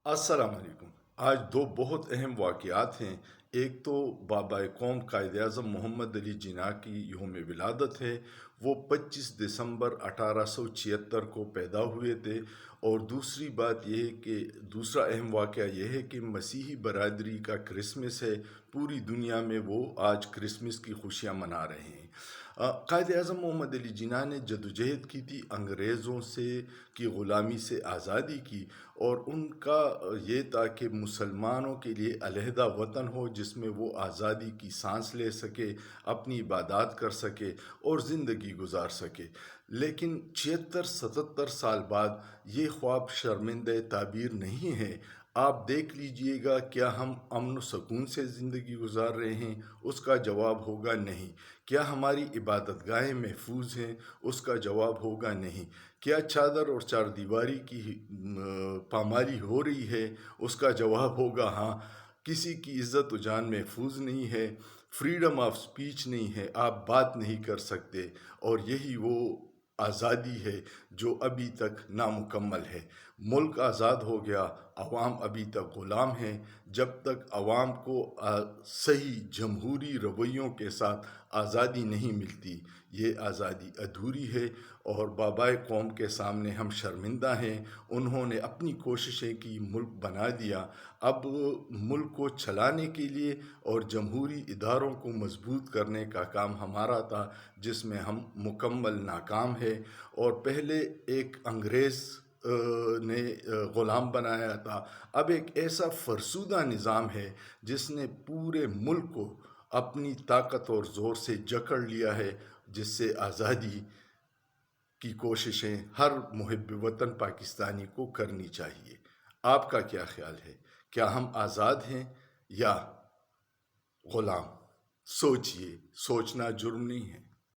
السلام علیکم۔ آج دو بہت اہم واقعات ہیں۔ ایک تو بابا قوم قائد اعظم محمد علی جناح کی یوم ولادت ہے۔ وہ 25 دسمبر 1876 کو پیدا ہوئے تھے۔ اور دوسری بات یہ ہے کہ دوسرا اہم واقعہ یہ ہے کہ مسیحی برادری کا کرسمس ہے۔ پوری دنیا میں وہ آج کرسمس کی خوشیاں منا رہے ہیں۔ قائد اعظم محمد علی جناح نے جدوجہد کی تھی، انگریزوں کی غلامی سے آزادی کی، اور ان کا یہ تھا کہ مسلمانوں کے لیے علیحدہ وطن ہو جس میں وہ آزادی کی سانس لے سکے، اپنی عبادات کر سکے اور زندگی گزار سکے۔ لیکن 76-77 سال بعد یہ خواب شرمندہ تعبیر نہیں ہے۔ آپ دیکھ لیجئے گا، کیا ہم امن و سکون سے زندگی گزار رہے ہیں؟ اس کا جواب ہوگا نہیں۔ کیا ہماری عبادت گاہیں محفوظ ہیں؟ اس کا جواب ہوگا نہیں۔ کیا چادر اور چار دیواری کی پامالی ہو رہی ہے؟ اس کا جواب ہوگا ہاں۔ کسی کی عزت و جان محفوظ نہیں ہے، فریڈم آف سپیچ نہیں ہے، آپ بات نہیں کر سکتے، اور یہی وہ آزادی ہے جو ابھی تک نامکمل ہے۔ ملک آزاد ہو گیا، عوام ابھی تک غلام ہیں۔ جب تک عوام کو صحیح جمہوری رویوں کے ساتھ آزادی نہیں ملتی، یہ آزادی ادھوری ہے، اور بابائے قوم کے سامنے ہم شرمندہ ہیں۔ انہوں نے اپنی کوششیں کی، ملک بنا دیا۔ اب ملک کو چلانے کے لیے اور جمہوری اداروں کو مضبوط کرنے کا کام ہمارا تھا، جس میں ہم مکمل ناکام ہیں۔ اور پہلے ایک انگریز نے غلام بنایا تھا، اب ایک ایسا فرسودہ نظام ہے جس نے پورے ملک کو اپنی طاقت اور زور سے جکڑ لیا ہے، جس سے آزادی کی کوششیں ہر محب وطن پاکستانی کو کرنی چاہیے۔ آپ کا کیا خیال ہے؟ کیا ہم آزاد ہیں یا غلام؟ سوچئے، سوچنا جرم نہیں ہے۔